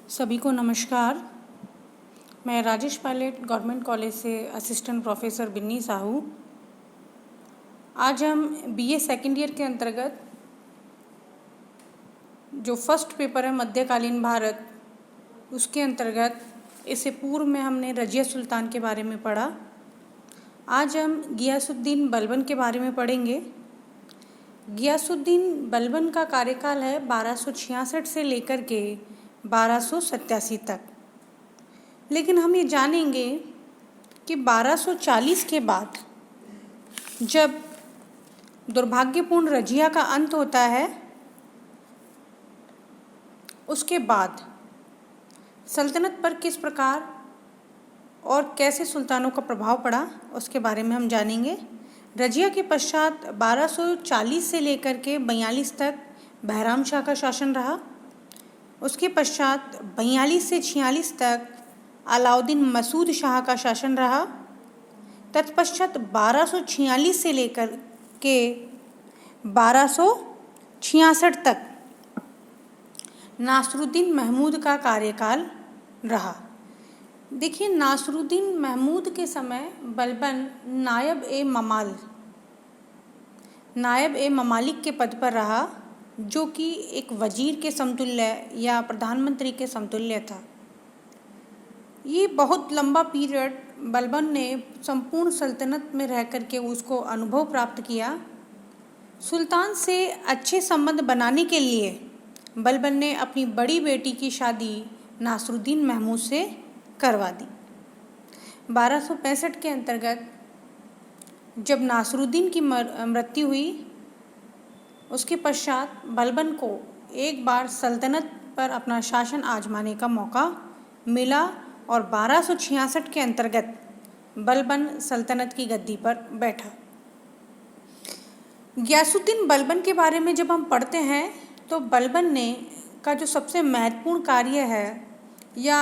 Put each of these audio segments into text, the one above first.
सभी को नमस्कार। मैं राजेश पायलट गवर्नमेंट कॉलेज से असिस्टेंट प्रोफेसर बिन्नी साहू। आज हम बीए सेकेंड ईयर के अंतर्गत जो फर्स्ट पेपर है मध्यकालीन भारत, उसके अंतर्गत इससे पूर्व में हमने रजिया सुल्तान के बारे में पढ़ा। आज हम गियासुद्दीन बलबन के बारे में पढ़ेंगे। गियासुद्दीन बलबन का कार्यकाल है 1266 से लेकर के 1287 तक। लेकिन हम ये जानेंगे कि 1240 के बाद जब दुर्भाग्यपूर्ण रजिया का अंत होता है, उसके बाद सल्तनत पर किस प्रकार और कैसे सुल्तानों का प्रभाव पड़ा, उसके बारे में हम जानेंगे। रजिया के पश्चात 1240 से लेकर के 42 तक बहराम शाह का शासन रहा। उसके पश्चात 42 से 46 तक अलाउद्दीन मसूद शाह का शासन रहा। तत्पश्चात 1246 से लेकर के 1266 तक नासरुद्दीन महमूद का कार्यकाल रहा। देखिए, नासरुद्दीन महमूद के समय बलबन नायब ए ममालिक के पद पर रहा, जो कि एक वजीर के समतुल्य या प्रधानमंत्री के समतुल्य था। ये बहुत लंबा पीरियड बलबन ने संपूर्ण सल्तनत में रह कर के उसको अनुभव प्राप्त किया। सुल्तान से अच्छे संबंध बनाने के लिए बलबन ने अपनी बड़ी बेटी की शादी नासरुद्दीन महमूद से करवा दी। 1265 के अंतर्गत जब नासरुद्दीन की मृत्यु हुई, उसके पश्चात बलबन को एक बार सल्तनत पर अपना शासन आजमाने का मौका मिला और 1266 के अंतर्गत बलबन सल्तनत की गद्दी पर बैठा। गियासुद्दीन बलबन के बारे में जब हम पढ़ते हैं तो बलबन ने का जो सबसे महत्वपूर्ण कार्य है या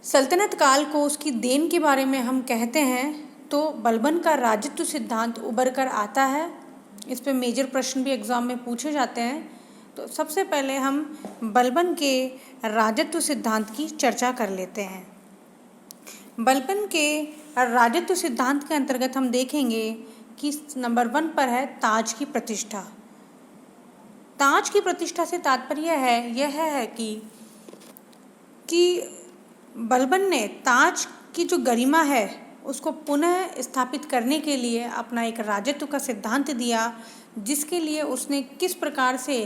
सल्तनत काल को उसकी देन के बारे में हम कहते हैं तो बलबन का राजत्व सिद्धांत उभर कर आता है। इस पे मेजर प्रश्न भी एग्ज़ाम में पूछे जाते हैं। तो सबसे पहले हम बलबन के राजत्व सिद्धांत की चर्चा कर लेते हैं। बलबन के राजत्व सिद्धांत के अंतर्गत हम देखेंगे कि नंबर 1 पर है ताज की प्रतिष्ठा। ताज की प्रतिष्ठा से तात्पर्य यह है कि बलबन ने ताज की जो गरिमा है उसको पुनः स्थापित करने के लिए अपना एक राजत्व का सिद्धांत दिया, जिसके लिए उसने किस प्रकार से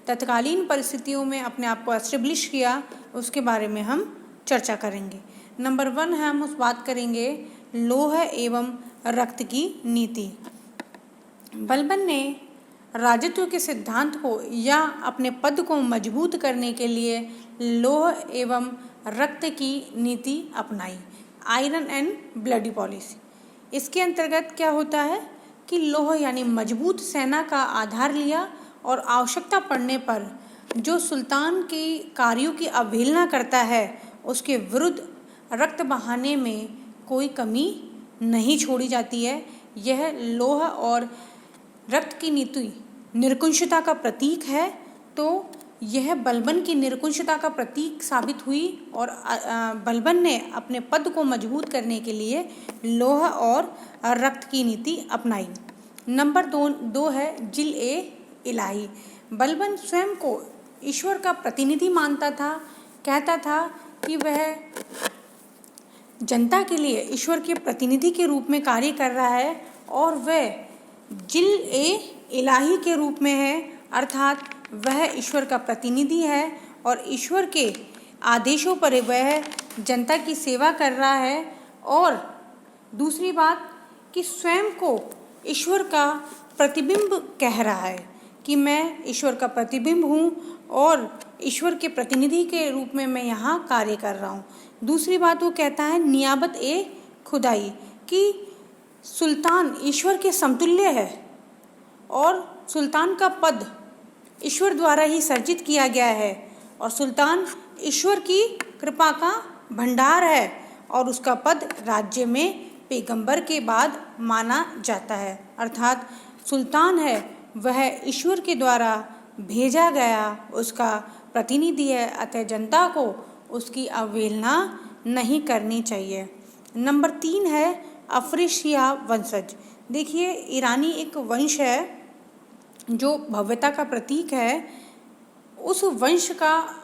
तत्कालीन परिस्थितियों में अपने आप को एस्टेब्लिश किया, उसके बारे में हम चर्चा करेंगे। नंबर 1 है, हम उस बात करेंगे लौह एवं रक्त की नीति। बलबन ने राजत्व के सिद्धांत को या अपने पद को मजबूत करने के लिए लौह एवं रक्त की नीति अपनाई, आयरन एंड ब्लडी पॉलिसी। इसके अंतर्गत क्या होता है कि लौह यानी मजबूत सेना का आधार लिया और आवश्यकता पड़ने पर जो सुल्तान के कार्यों की अवहेलना करता है उसके विरुद्ध रक्त बहाने में कोई कमी नहीं छोड़ी जाती है। यह लौह और रक्त की नीति निरंकुशता का प्रतीक है। तो यह बलबन की निरंकुशता का प्रतीक साबित हुई और बलबन ने अपने पद को मजबूत करने के लिए लौह और रक्त की नीति अपनाई। नंबर 2 है जिल ए इलाही। बलबन स्वयं को ईश्वर का प्रतिनिधि मानता था, कहता था कि वह जनता के लिए ईश्वर के प्रतिनिधि के रूप में कार्य कर रहा है और वह जिल ए इलाही के रूप में है, अर्थात वह ईश्वर का प्रतिनिधि है और ईश्वर के आदेशों पर वह जनता की सेवा कर रहा है। और दूसरी बात कि स्वयं को ईश्वर का प्रतिबिंब कह रहा है कि मैं ईश्वर का प्रतिबिंब हूँ और ईश्वर के प्रतिनिधि के रूप में मैं यहाँ कार्य कर रहा हूँ। दूसरी बात वो कहता है नियाबत ए खुदाई, कि सुल्तान ईश्वर के समतुल्य है और सुल्तान का पद ईश्वर द्वारा ही सर्जित किया गया है और सुल्तान ईश्वर की कृपा का भंडार है और उसका पद राज्य में पैगंबर के बाद माना जाता है। अर्थात सुल्तान है वह ईश्वर के द्वारा भेजा गया उसका प्रतिनिधि है, अतः जनता को उसकी अवहेलना नहीं करनी चाहिए। नंबर 3 है अफ्रीशिया वंशज। देखिए, ईरानी एक वंश है जो भव्यता का प्रतीक है। उस वंश का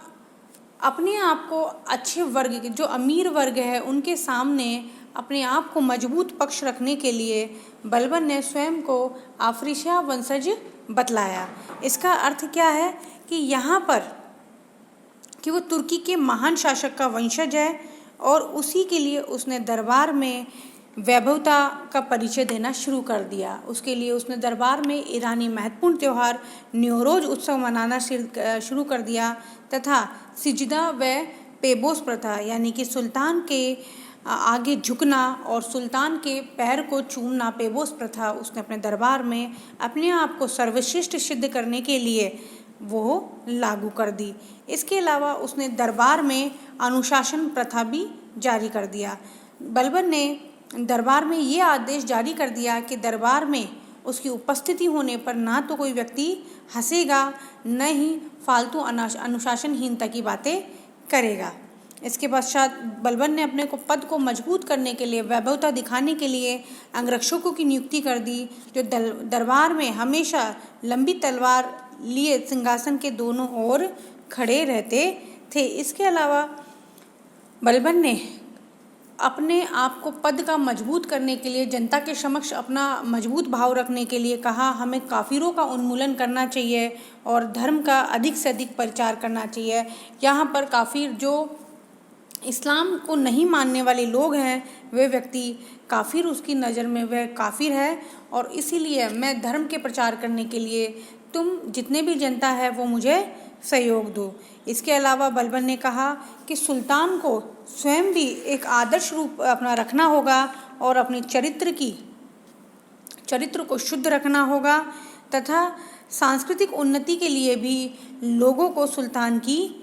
अपने आप को अच्छे वर्ग के, जो अमीर वर्ग है, उनके सामने अपने आप को मजबूत पक्ष रखने के लिए बलबन ने स्वयं को अफ्रीशिया वंशज बतलाया। इसका अर्थ क्या है कि यहाँ पर कि वो तुर्की के महान शासक का वंशज है और उसी के लिए उसने दरबार में वैभवता का परिचय देना शुरू कर दिया। उसके लिए उसने दरबार में ईरानी महत्वपूर्ण त्यौहार न्योरोज उत्सव मनाना शुरू कर दिया तथा सिजदा व पेबोस प्रथा यानी कि सुल्तान के आगे झुकना और सुल्तान के पैर को चूमना, पेबोस प्रथा, उसने अपने दरबार में अपने आप को सर्वश्रेष्ठ सिद्ध करने के लिए वो लागू कर दी। इसके अलावा उसने दरबार में अनुशासन प्रथा भी जारी कर दिया। बलबन ने दरबार में ये आदेश जारी कर दिया कि दरबार में उसकी उपस्थिति होने पर ना तो कोई व्यक्ति हंसेगा, न ही फालतू अनुशासनहीनता की बातें करेगा। इसके पश्चात बलबन ने अपने को पद को मजबूत करने के लिए, वैभवता दिखाने के लिए अंगरक्षकों की नियुक्ति कर दी, जो दरबार में हमेशा लंबी तलवार लिए सिंहासन के दोनों ओर खड़े रहते थे। इसके अलावा बलबन ने अपने आप को पद का मजबूत करने के लिए, जनता के समक्ष अपना मजबूत भाव रखने के लिए कहा, हमें काफिरों का उन्मूलन करना चाहिए और धर्म का अधिक से अधिक प्रचार करना चाहिए। यहाँ पर काफिर, जो इस्लाम को नहीं मानने वाले लोग हैं, वे व्यक्ति काफिर, उसकी नज़र में वह काफिर है और इसीलिए मैं धर्म के प्रचार करने के लिए तुम जितने भी जनता है वो मुझे सहयोग दो। इसके अलावा बलबन ने कहा कि सुल्तान को स्वयं भी एक आदर्श रूप अपना रखना होगा और अपने चरित्र को शुद्ध रखना होगा तथा सांस्कृतिक उन्नति के लिए भी लोगों को सुल्तान की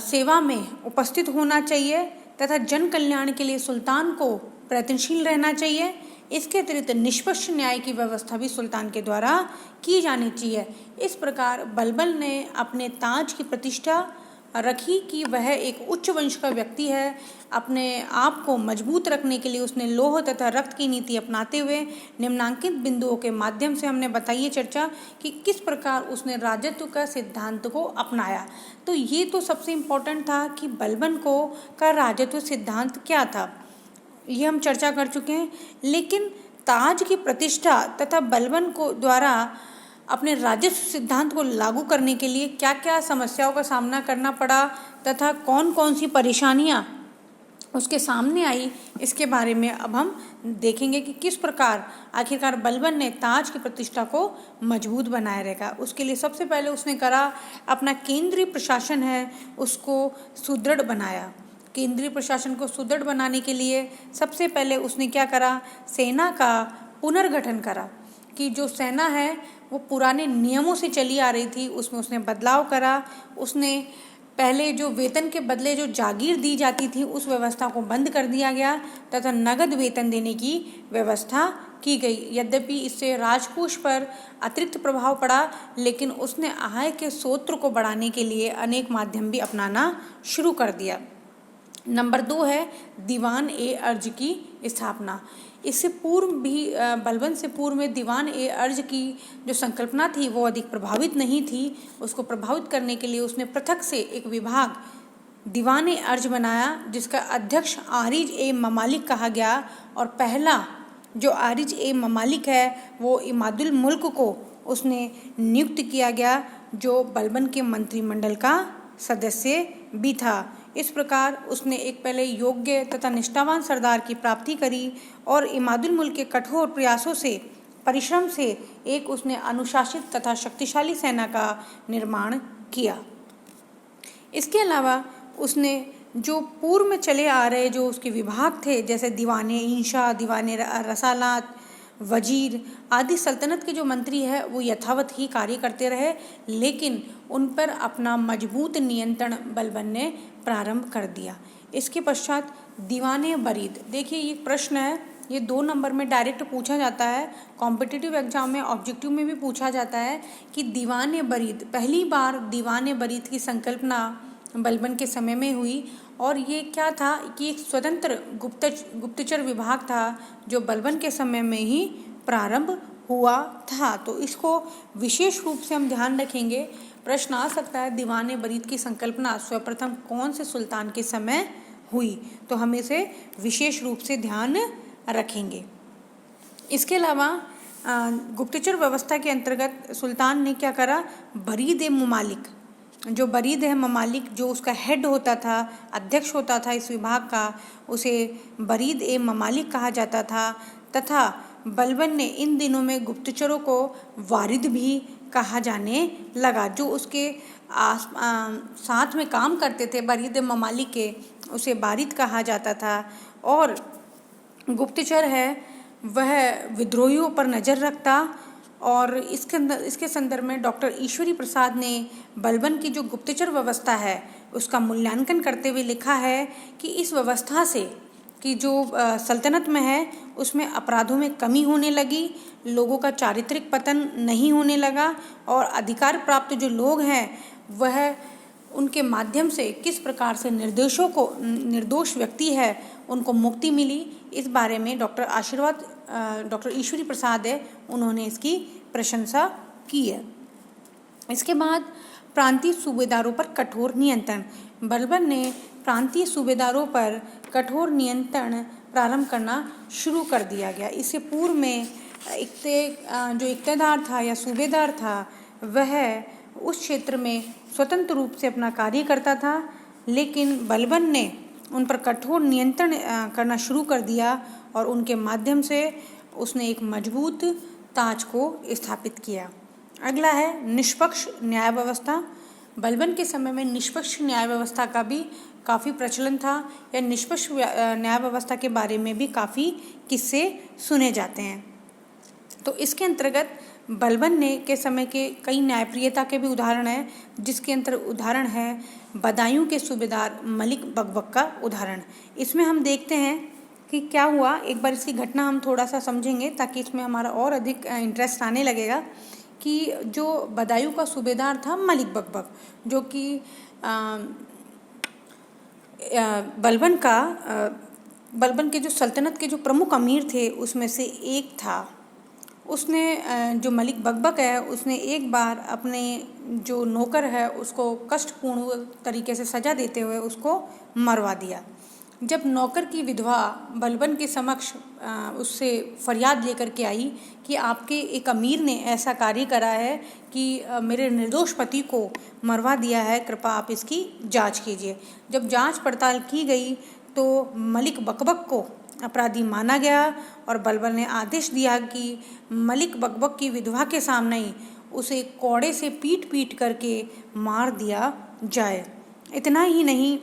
सेवा में उपस्थित होना चाहिए तथा जन कल्याण के लिए सुल्तान को प्रयत्नशील रहना चाहिए। इसके अतिरिक्त निष्पक्ष न्याय की व्यवस्था भी सुल्तान के द्वारा की जानी चाहिए। इस प्रकार बलबन ने अपने ताज की प्रतिष्ठा रखी कि वह एक उच्च वंश का व्यक्ति है। अपने आप को मजबूत रखने के लिए उसने लौह तथा रक्त की नीति अपनाते हुए निम्नांकित बिंदुओं के माध्यम से हमने बताई चर्चा कि किस प्रकार उसने राजत्व का सिद्धांत को अपनाया। तो ये तो सबसे इम्पोर्टेंट था कि बलबन का राजत्व सिद्धांत क्या था, ये हम चर्चा कर चुके हैं। लेकिन ताज की प्रतिष्ठा तथा बलबन को द्वारा अपने राजस्व सिद्धांत को लागू करने के लिए क्या क्या समस्याओं का सामना करना पड़ा तथा कौन कौन सी परेशानियां उसके सामने आई, इसके बारे में अब हम देखेंगे कि किस प्रकार आखिरकार बलबन ने ताज की प्रतिष्ठा को मजबूत बनाए रखा। उसके लिए सबसे पहले उसने करा, अपना केंद्रीय प्रशासन है उसको सुदृढ़ बनाया। केंद्रीय प्रशासन को सुदृढ़ बनाने के लिए सबसे पहले उसने क्या करा, सेना का पुनर्गठन करा कि जो सेना है वो पुराने नियमों से चली आ रही थी, उसमें उसने बदलाव करा। उसने पहले जो वेतन के बदले जो जागीर दी जाती थी उस व्यवस्था को बंद कर दिया गया तथा नगद वेतन देने की व्यवस्था की गई। यद्यपि इससे राजकोष पर अतिरिक्त प्रभाव पड़ा, लेकिन उसने आय के स्रोत को बढ़ाने के लिए अनेक माध्यम भी अपनाना शुरू कर दिया। नंबर 2 है दीवान ए अर्ज की स्थापना। इससे पूर्व भी बलबन से पूर्व में दीवान ए अर्ज की जो संकल्पना थी वो अधिक प्रभावित नहीं थी। उसको प्रभावित करने के लिए उसने पृथक से एक विभाग दीवान ए अर्ज बनाया जिसका अध्यक्ष आरिज ए ममालिक कहा गया और पहला जो आरिज ए ममालिक है वो इमादुल मुल्क को उसने नियुक्त किया गया, जो बलबन के मंत्रिमंडल का सदस्य भी था। इस प्रकार उसने एक पहले योग्य तथा निष्ठावान सरदार की प्राप्ति करी और इमादुल मुल्क के कठोर प्रयासों से, परिश्रम से एक उसने अनुशासित तथा शक्तिशाली सेना का निर्माण किया। इसके अलावा उसने जो पूर्व में चले आ रहे जो उसके विभाग थे, जैसे दीवाने इंशा, दीवाने रसालात, वजीर आदि सल्तनत के जो मंत्री है वो यथावत ही कार्य करते रहे, लेकिन उन पर अपना मजबूत नियंत्रण बलबन ने प्रारंभ कर दिया। इसके पश्चात दीवाने बरीद। देखिए ये प्रश्न है, ये 2 नंबर में डायरेक्ट पूछा जाता है, कॉम्पिटिटिव एग्जाम में ऑब्जेक्टिव में भी पूछा जाता है कि दीवाने बरीद, पहली बार दीवाने बरीद की संकल्पना बलबन के समय में हुई। और ये क्या था कि एक स्वतंत्र गुप्तचर विभाग था जो बलबन के समय में ही प्रारंभ हुआ था। तो इसको विशेष रूप से हम ध्यान रखेंगे। प्रश्न आ सकता है, दीवाने बरीद की संकल्पना सर्वप्रथम कौन से सुल्तान के समय हुई? तो हम इसे विशेष रूप से ध्यान रखेंगे। इसके अलावा गुप्तचर व्यवस्था के अंतर्गत सुल्तान ने क्या करा, बरीद ए ममालिक, जो बरीद है ममालिक, जो उसका हेड होता था, अध्यक्ष होता था इस विभाग का, उसे बरीद ए ममालिक कहा जाता था। तथा बलबन ने इन दिनों में गुप्तचरों को वारिद भी कहा जाने लगा। जो उसके साथ में काम करते थे बरीद ममालिक के, उसे वारिद कहा जाता था। और गुप्तचर है वह विद्रोहियों पर नज़र रखता। और इसके संदर्भ में डॉक्टर ईश्वरी प्रसाद ने बलबन की जो गुप्तचर व्यवस्था है उसका मूल्यांकन करते हुए लिखा है कि इस व्यवस्था से कि जो सल्तनत में है उसमें अपराधों में कमी होने लगी, लोगों का चारित्रिक पतन नहीं होने लगा, और अधिकार प्राप्त जो लोग हैं वह उनके माध्यम से किस प्रकार से निर्दोष व्यक्ति है उनको मुक्ति मिली। इस बारे में डॉक्टर ईश्वरी प्रसाद है, उन्होंने इसकी प्रशंसा की है। इसके बाद प्रांतीय सूबेदारों पर कठोर नियंत्रण। बलबन ने प्रांतीय सूबेदारों पर कठोर नियंत्रण प्रारंभ करना शुरू कर दिया गया। इससे पूर्व में जो इक्तेदार था या सूबेदार था वह उस क्षेत्र में स्वतंत्र रूप से अपना कार्य करता था, लेकिन बलबन ने उन पर कठोर नियंत्रण करना शुरू कर दिया और उनके माध्यम से उसने एक मजबूत ताज को स्थापित किया। अगला है निष्पक्ष न्याय व्यवस्था। बलबन के समय में निष्पक्ष न्याय व्यवस्था का भी काफ़ी प्रचलन था, या निष्पक्ष न्याय व्यवस्था के बारे में भी काफ़ी किस्से सुने जाते हैं। तो इसके अंतर्गत बलबन ने के समय के कई न्यायप्रियता के भी उदाहरण हैं, जिसके उदाहरण है बदायूं के सूबेदार मलिक बकबक का उदाहरण। इसमें हम देखते हैं कि क्या हुआ। एक बार इसकी घटना हम थोड़ा सा समझेंगे ताकि इसमें हमारा और अधिक इंटरेस्ट आने लगेगा। कि जो बदायूं का सूबेदार था मलिक बकबक, जो कि बलबन के जो सल्तनत के जो प्रमुख अमीर थे उसमें से एक था। उसने जो मलिक बकबक है उसने एक बार अपने जो नौकर है उसको कष्टपूर्ण तरीके से सजा देते हुए उसको मरवा दिया। जब नौकर की विधवा बलबन के समक्ष उससे फरियाद लेकर के आई कि आपके एक अमीर ने ऐसा कार्य करा है कि मेरे निर्दोष पति को मरवा दिया है, कृपया आप इसकी जांच कीजिए। जब जांच पड़ताल की गई तो मलिक बकबक को अपराधी माना गया और बलबन ने आदेश दिया कि मलिक बकबक की विधवा के सामने ही उसे कोड़े से पीट करके मार दिया जाए। इतना ही नहीं,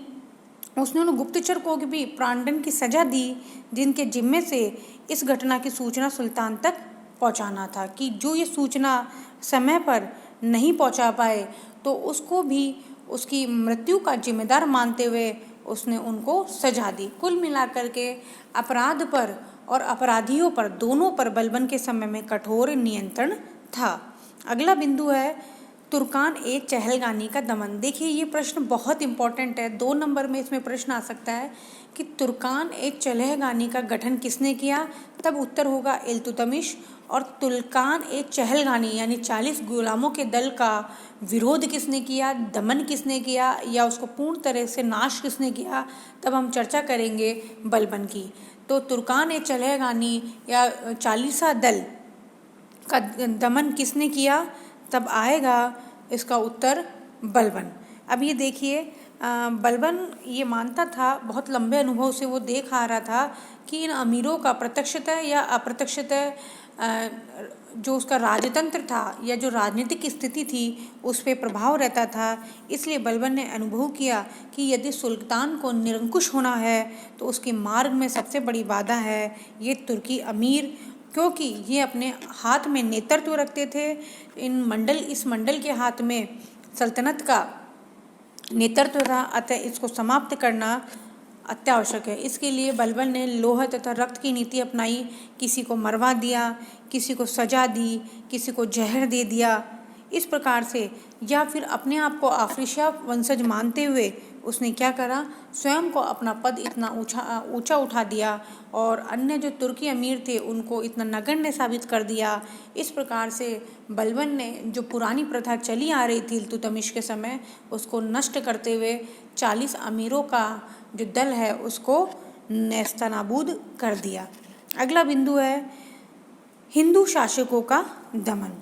उसने उन गुप्तचर को भी प्राणदंड की सजा दी जिनके जिम्मे से इस घटना की सूचना सुल्तान तक पहुंचाना था। कि जो ये सूचना समय पर नहीं पहुंचा पाए तो उसको भी उसकी मृत्यु का जिम्मेदार मानते हुए उसने उनको सजा दी। कुल मिलाकर के अपराध पर और अपराधियों पर दोनों पर बलबन के समय में कठोर नियंत्रण था। अगला बिंदु है तुर्कान ए चहलगानी का दमन। देखिए ये प्रश्न बहुत इंपॉर्टेंट है, 2 नंबर में इसमें प्रश्न आ सकता है कि तुर्कान ए चहलगानी का गठन किसने किया? तब उत्तर होगा इल्तुतमिश। और तुर्कान ए चहलगानी यानी 40 गुलामों के दल का विरोध किसने किया, दमन किसने किया, या उसको पूर्ण तरह से नाश किसने किया? तब हम चर्चा करेंगे बलबन की। तो तुर्कान ए चहलगानी या 40 दल का दमन किसने किया? तब आएगा इसका उत्तर बलबन। अब ये देखिए, बलबन ये मानता था, बहुत लंबे अनुभव से वो देख आ रहा था कि इन अमीरों का प्रत्यक्षतः या अप्रत्यक्षतः जो उसका राजतंत्र था या जो राजनीतिक स्थिति थी उस पर प्रभाव रहता था। इसलिए बलबन ने अनुभव किया कि यदि सुल्तान को निरंकुश होना है तो उसके मार्ग में सबसे बड़ी बाधा है ये तुर्की अमीर, क्योंकि ये अपने हाथ में नेतृत्व रखते थे। इस मंडल के हाथ में सल्तनत का नेतृत्व था, अतः इसको समाप्त करना अत्यावश्यक है। इसके लिए बलबन ने लोहा तथा रक्त की नीति अपनाई। किसी को मरवा दिया, किसी को सजा दी, किसी को जहर दे दिया। इस प्रकार से, या फिर अपने आप को अफ्रीशिया वंशज मानते हुए उसने क्या करा, स्वयं को अपना पद इतना ऊंचा उठा दिया और अन्य जो तुर्की अमीर थे उनको इतना नगण्य साबित कर दिया। इस प्रकार से बलबन ने जो पुरानी प्रथा चली आ रही थी इल्तुतमिश के समय, उसको नष्ट करते हुए 40 अमीरों का जो दल है उसको नेस्तनाबूद कर दिया। अगला बिंदु है हिंदू शासकों का दमन।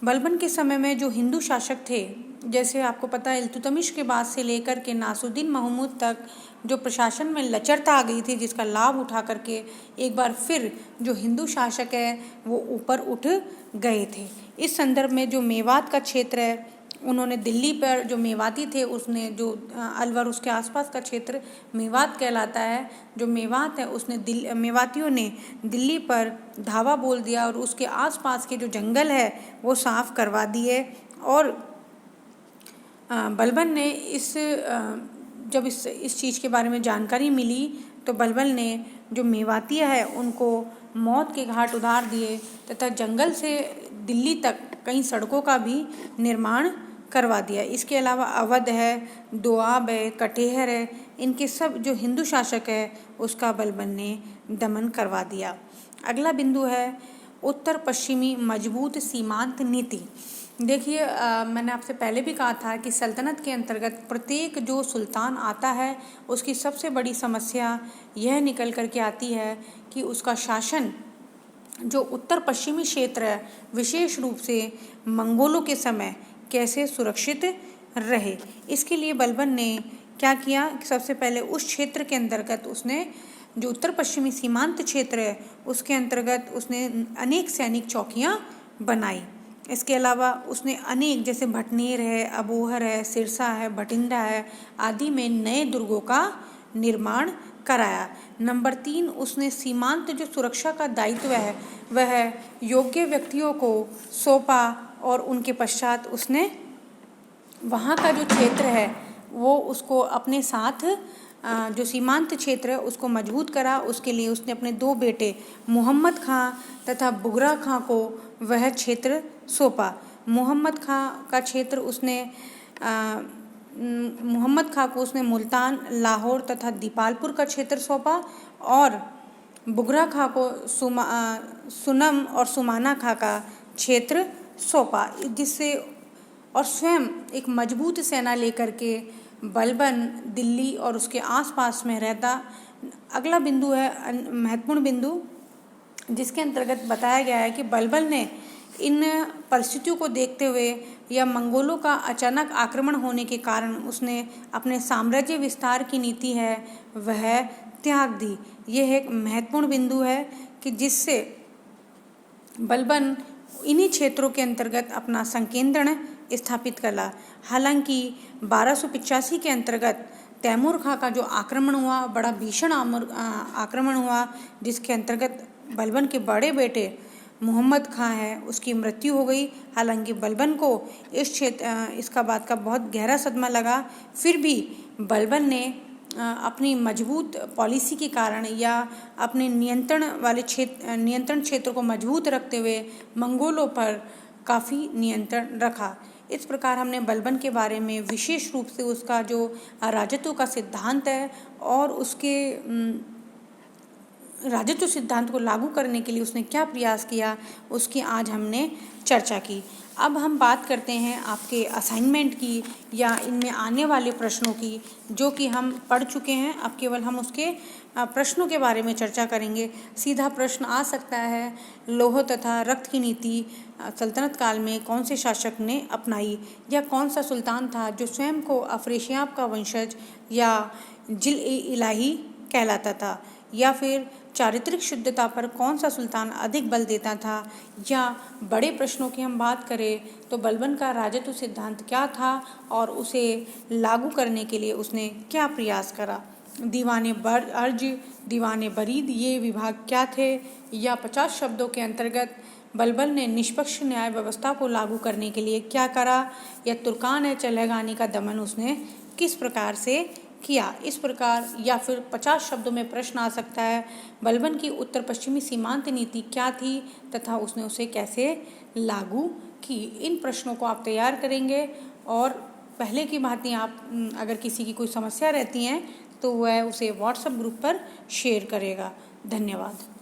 बलबन के समय में जो हिंदू शासक थे, जैसे आपको पता है इल्तुतमिश के बाद से लेकर के नासुद्दीन महमूद तक जो प्रशासन में लचरता आ गई थी, जिसका लाभ उठा करके एक बार फिर जो हिंदू शासक है वो ऊपर उठ गए थे। इस संदर्भ में जो मेवात का क्षेत्र है, उन्होंने दिल्ली पर, जो मेवाती थे उसने, जो अलवर उसके आसपास का क्षेत्र मेवात कहलाता है, जो मेवात है उसने मेवातियों ने दिल्ली पर धावा बोल दिया और उसके आसपास के जो जंगल है वो साफ़ करवा दिए। और बलबन ने जब इस चीज़ के बारे में जानकारी मिली तो बलबन ने जो मेवाती है उनको मौत के घाट उतार दिए तथा जंगल से दिल्ली तक कई सड़कों का भी निर्माण करवा दिया। इसके अलावा अवध है, दोआब है, कटेहर है, इनके सब जो हिंदू शासक है उसका बलबन ने दमन करवा दिया। अगला बिंदु है उत्तर पश्चिमी मजबूत सीमांत नीति। देखिए, मैंने आपसे पहले भी कहा था कि सल्तनत के अंतर्गत प्रत्येक जो सुल्तान आता है उसकी सबसे बड़ी समस्या यह निकल कर के आती है कि उसका शासन जो उत्तर पश्चिमी क्षेत्र है, विशेष रूप से मंगोलों के समय कैसे सुरक्षित रहे। इसके लिए बलबन ने क्या किया कि सबसे पहले उस क्षेत्र के अंतर्गत उसने जो उत्तर पश्चिमी सीमांत क्षेत्र है उसके अंतर्गत उसने अनेक सैनिक चौकियां बनाई। इसके अलावा उसने अनेक, जैसे भटनेर है, अबोहर है, सिरसा है, भटिंडा है आदि में नए दुर्गों का निर्माण कराया। नंबर 3, उसने सीमांत जो सुरक्षा का दायित्व है वह योग्य व्यक्तियों को सौंपा और उनके पश्चात उसने वहाँ का जो क्षेत्र है वो उसको अपने साथ जो सीमांत क्षेत्र है उसको मजबूत करा। उसके लिए उसने अपने 2 बेटे मोहम्मद खां तथा बुगरा खां को वह क्षेत्र सौंपा। मोहम्मद खां का क्षेत्र उसने मोहम्मद खां को उसने मुल्तान, लाहौर तथा दीपालपुर का क्षेत्र सौंपा और बुगरा खां को सुनम और सुमाना खां का क्षेत्र सौंपा, जिससे और स्वयं एक मजबूत सेना लेकर के बलबन दिल्ली और उसके आसपास में रहता। अगला बिंदु है महत्वपूर्ण बिंदु, जिसके अंतर्गत बताया गया है कि बलबन ने इन परिस्थितियों को देखते हुए या मंगोलों का अचानक आक्रमण होने के कारण उसने अपने साम्राज्य विस्तार की नीति है वह त्याग दी। यह एक महत्वपूर्ण बिंदु है कि जिससे बलबन इन्हीं क्षेत्रों के अंतर्गत अपना संकेंद्रण स्थापित करा। हालांकि 1285 के अंतर्गत तैमूर खां का जो आक्रमण हुआ, बड़ा भीषण आक्रमण हुआ, जिसके अंतर्गत बलबन के बड़े बेटे मोहम्मद खां है उसकी मृत्यु हो गई। हालांकि बलबन को इसका बात का बहुत गहरा सदमा लगा, फिर भी बलबन ने अपनी मजबूत पॉलिसी के कारण या अपने नियंत्रण क्षेत्र को मजबूत रखते हुए मंगोलों पर काफ़ी नियंत्रण रखा। इस प्रकार हमने बलबन के बारे में विशेष रूप से उसका जो राजत्व का सिद्धांत है और उसके राजत्व सिद्धांत को लागू करने के लिए उसने क्या प्रयास किया उसकी आज हमने चर्चा की। अब हम बात करते हैं आपके असाइनमेंट की या इनमें आने वाले प्रश्नों की, जो कि हम पढ़ चुके हैं। अब केवल हम उसके प्रश्नों के बारे में चर्चा करेंगे। सीधा प्रश्न आ सकता है, लौह तथा रक्त की नीति सल्तनत काल में कौन से शासक ने अपनाई, या कौन सा सुल्तान था जो स्वयं को अफरेशियाब का वंशज या जिल इलाही कहलाता था, या फिर चारित्रिक शुद्धता पर कौन सा सुल्तान अधिक बल देता था, या बड़े प्रश्नों की हम बात करें तो बलबन का राजत्व सिद्धांत क्या था और उसे लागू करने के लिए उसने क्या प्रयास करा। दीवाने अर्ज, दीवाने बरीद ये विभाग क्या थे, या 50 शब्दों के अंतर्गत बलबन ने निष्पक्ष न्याय व्यवस्था को लागू करने के लिए क्या करा, या तुर्कान है चलेगानी का दमन उसने किस प्रकार से किया। इस प्रकार या फिर 50 शब्दों में प्रश्न आ सकता है, बलबन की उत्तर पश्चिमी सीमांत नीति क्या थी तथा उसने उसे कैसे लागू की। इन प्रश्नों को आप तैयार करेंगे और पहले की भांति आप अगर किसी की कोई समस्या रहती हैं तो वह उसे व्हाट्सएप ग्रुप पर शेयर करेगा। धन्यवाद।